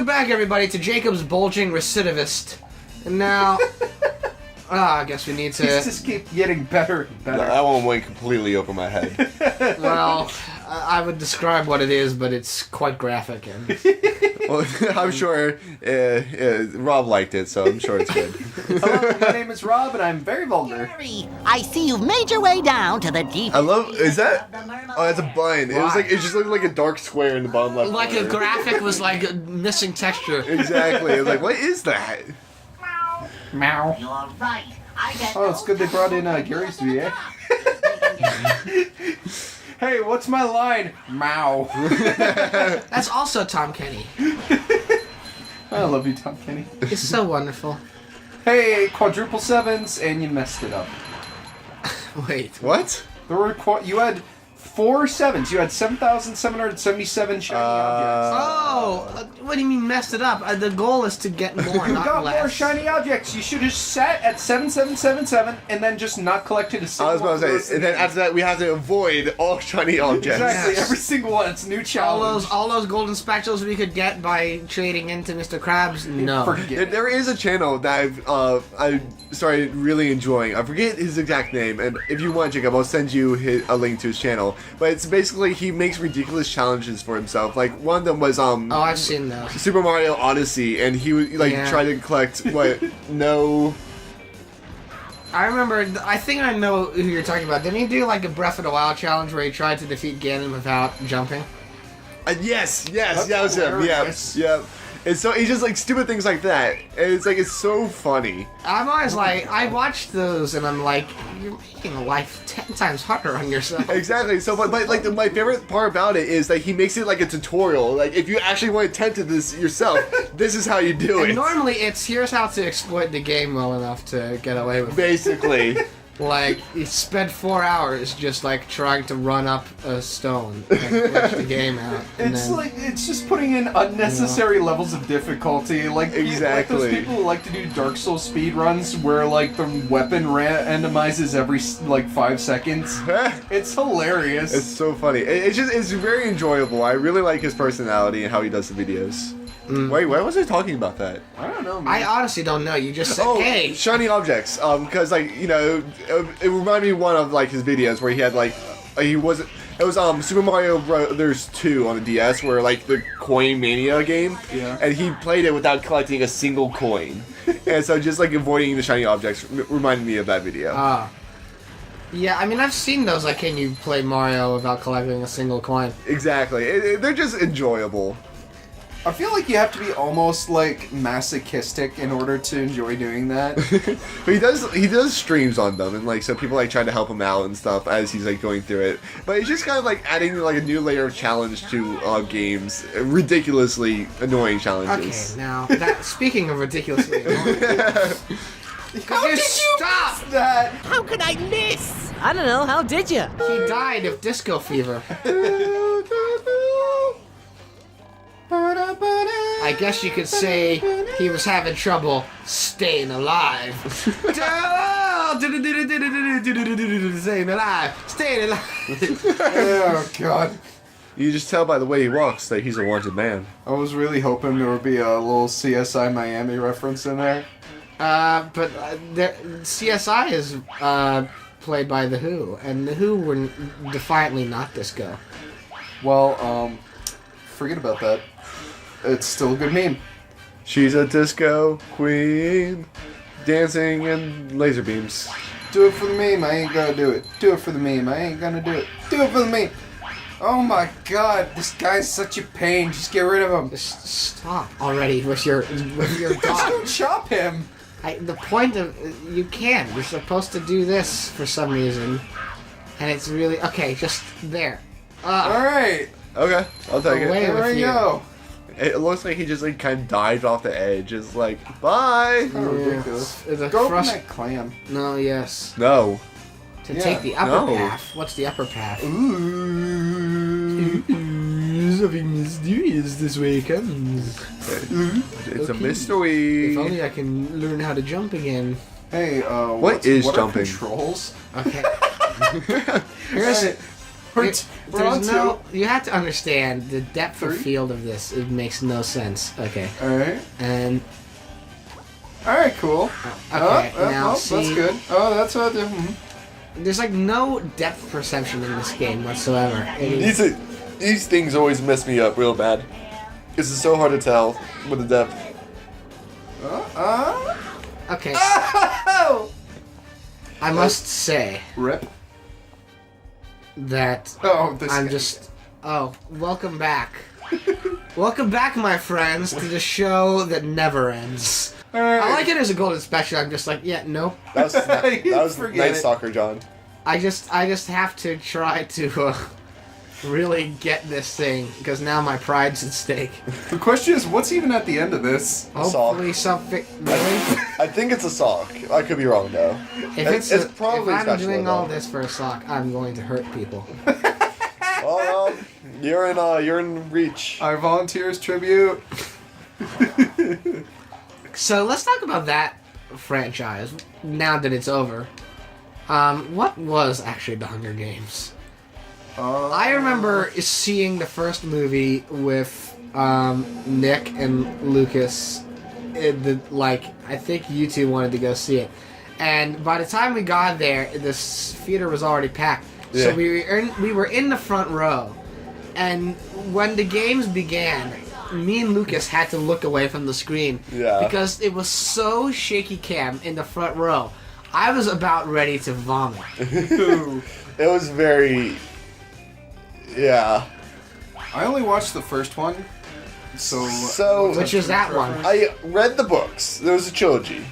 back, everybody, to Jacob's bulging recidivist. And now, I guess we need to... These just keep getting better and better. That one went completely over my head. Well, I would describe what it is, but it's quite graphic. And Well, I'm sure Rob liked it, so I'm sure it's good. Hello, my name is Rob, and I'm very vulgar. Gary, I see you've made your way down to the deep. I love. Is that? of the Mermalair. Oh, that's a bun. It was like it just looked like a dark square in the bottom left. like a corner. graphic was like missing texture. Exactly. It was like, what is that? Meow. You're right. I get Oh, it's good they brought in Gary's VA. Hey, what's my line? Meow. That's also Tom Kenny. I love you, Tom Kenny. It's so wonderful. Hey, quadruple sevens, and you messed it up. Wait. What? There were you had 4 sevens. You had 7,777 shiny objects. Oh, what do you mean messed it up? The goal is to get more, You not got less. more shiny objects. You should have sat at 7777 and then just not collected a single I was about to say, and then after that, we have to avoid all shiny objects. Exactly, Yes. every single one. It's a new all challenge. those golden spatulas we could get by trading into Mr. Krabs? No. Forget. There is a channel that I started really enjoying. I forget his exact name, and if you want, Jacob, I'll send you a link to his channel. But it's basically he makes ridiculous challenges for himself. Like one of them was Oh, I've seen those. Super Mario Odyssey, and he would try to collect no. I remember, I think I know who you're talking about. Didn't he do like a Breath of the Wild challenge where he tried to defeat Ganon without jumping? Yes, That's that was him. hilarious. Yeah. And so he's just like stupid things like that, and it's so funny. I'm always like, I watch those and I'm like, you're making life 10 times harder on yourself. Exactly. So, but like my favorite part about it is that he makes it like a tutorial. Like if you actually want to attempt this yourself, this is how you do And it. normally it's here's how to exploit the game well enough to get away with it. Basically. Like, you spend 4 hours just like trying to run up a stone and glitch the game out. And It's then, like it's just putting in unnecessary levels of difficulty. Like like Exactly. those people who like to do Dark Souls speed runs where like the weapon randomizes every like 5 seconds. It's hilarious. It's so funny. It's very enjoyable. I really like his personality and how he does the videos. Wait, why was I talking about that? I don't know, man. I honestly don't know. You just said, Oh, hey. shiny objects. Because like it reminded me of one of like his videos where he had like it was Super Mario Brothers 2 on the DS, where like the coin mania game. Yeah. And he played it without collecting a single coin, and so just like avoiding the shiny objects reminded me of that video. Yeah, I mean, I've seen those, like, can you play Mario without collecting a single coin? Exactly. They're just enjoyable. I feel like you have to be almost like masochistic in order to enjoy doing that. But he does streams on them, and like so people like try to help him out and stuff as he's like going through it. But it's just kind of like adding like a new layer of challenge to games, ridiculously annoying Okay, challenges. now, speaking of ridiculously annoying, How you did you stop? miss that? How could I miss? I don't know. How did you? he died of disco fever. I guess you could say he was having trouble staying alive. Staying alive. Staying alive. Oh god. You just tell by the way he walks that he's a wanted man. I was really hoping there would be a little CSI Miami reference in there. But CSI is played by The Who, and The Who were defiantly not disco. Well, forget about that. It's still a good meme. She's a disco queen, dancing in laser beams. Do it for the meme, I ain't gonna do it. Do it for the meme, I ain't gonna do it. Do it for the meme. Oh my god, this guy's such a pain. Just get rid of him. Just stop already with your Just dog. don't chop him. The point of you can. You're supposed to do this for some reason, and it's really okay. Just there. Alright, Okay, I'll take Away. it. there we you. go. It looks like he just like kind of dived off the edge. It's like, bye. Oh, ridiculous. It's a Go open frust- that clam. No, yes. No. To Yeah. take the upper No. path. What's the upper path? Ooh. Something mysterious this way comes. It's a Okay. mystery. If only I can learn how to jump again. Hey, What is what jumping? Are controls? Okay. Here's We're on There's two. no. You have to understand the depth of Three. field of this. It makes no sense. Okay. All right. And All right. Cool. okay, now that's see, good. Oh, that's what. there's like no depth perception in this game whatsoever. It is, These things always mess me up real bad. Because it's so hard to tell with the depth. okay, Oh! I must say Rip. that Oh, this. I'm guy. just. Oh, welcome back. Welcome back, my friends, to the show that never ends. All right. I like it as a golden special. I'm just like, yeah, nope. That was, that was Forget Night it. Stalker, John. I just have to try to really get this thing because now my pride's at stake. The question is, what's even at the end of this? Hopefully something. Really? I think it's a sock. I could be wrong, though. If It's probably if I'm special, doing though. all this for a sock, I'm going to hurt people. Oh, well, you're in reach. I volunteer as tribute. So let's talk about that franchise now that it's over. What was actually the Hunger Games? I remember seeing the first movie with Nick and Lucas. I think you two wanted to go see it, and by the time we got there, the theater was already packed. So Yeah. we were in the front row, and when the games began, me and Lucas had to look away from the screen because it was so shaky cam in the front row. I was about ready to vomit. It was very. Yeah. I only watched the first one, so. Which is that one? I read the books. There was a trilogy.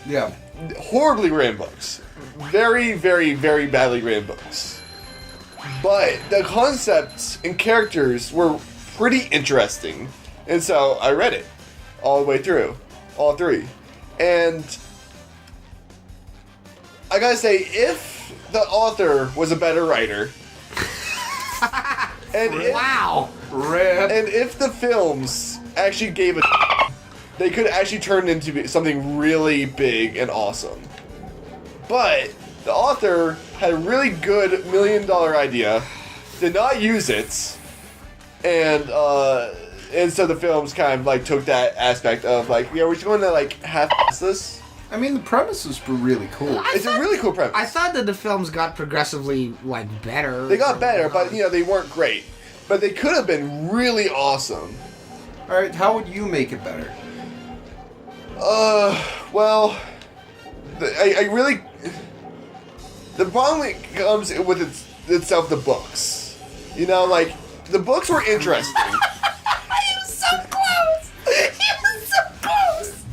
Yeah. Horribly written books. Very, very, very badly written books. But the concepts and characters were pretty interesting. And so I read it all the way through. All three. And I gotta say, if the author was a better writer, Wow! Rip. and if the films actually gave a they could actually turn into something really big and awesome. But the author had a really good $1 million idea, did not use it, and so the films kind of like took that aspect of like, yeah, we're just going to like half-ass this. I mean, the premises were really cool. It's a really cool premise. I thought that the films got progressively better. They got better, but they weren't great. But they could have been really awesome. All right, how would you make it better? Well, I really. The problem comes with itself, the books. Like, the books were interesting. He was so close! He was so close!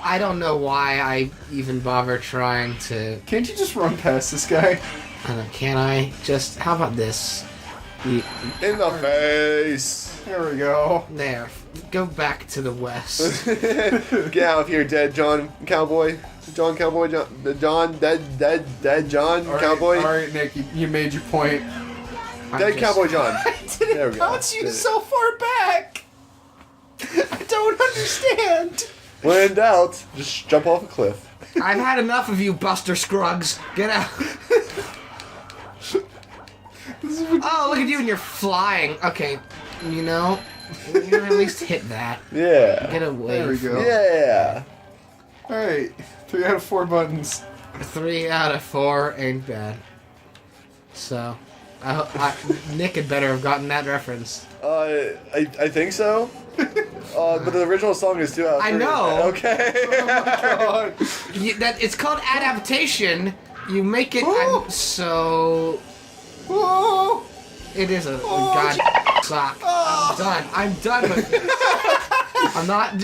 I don't know why I even bother trying to. Can't you just run past this guy? Can I just? How about this? In the face. There we go. There. Go back to the west. Get out of here, dead John Cowboy. John Cowboy, John, dead John All right, Cowboy. All right, Nick, you made your point. Dead Cowboy John. Didn't There we go. bounce you Did it. so far back. I don't understand. When in doubt, just jump off a cliff. I've had enough of you, Buster Scruggs. Get out. Oh, look at you and you're flying. Okay, you at least hit that. Yeah. Get away. There we go. Yeah. All right, 3 out of 4 buttons. 3 out of 4 ain't bad. So, Nick had better have gotten that reference. I think so. But the original song is 2 out of 3. I know. Okay. God. It's called adaptation. You make it. Ooh. So Oh, it is a god sock. I'm done with this. I'm not.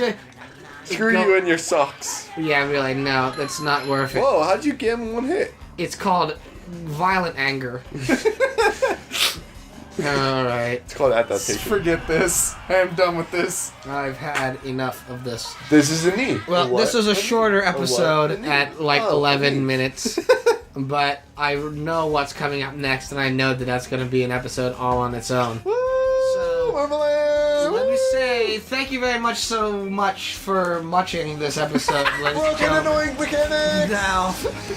Screw you and your socks. Yeah, really. No, that's not worth it. Whoa, how'd you get him in one hit? It's called violent anger. All right, It's called adaptation. forget this. I am done with this. I've had enough of this. This is a knee. Well, this was a shorter episode A knee? at like Oh, a 11 knee. minutes. But I know what's coming up next, and I know that that's going to be an episode all on its own. Woo! Mermalair! Let me say thank you very much so much for watching this episode, ladies and Broken gentlemen. annoying mechanic! Now,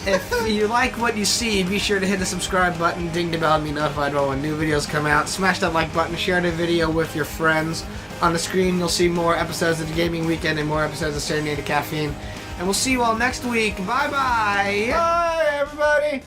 if you like what you see, be sure to hit the subscribe button, ding the bell, and be notified when new videos come out. Smash that like button, share the video with your friends. On the screen, you'll see more episodes of the Gaming Weekend and more episodes of Serenade Caffeine. And we'll see you all next week. Bye-bye! Bye, everybody!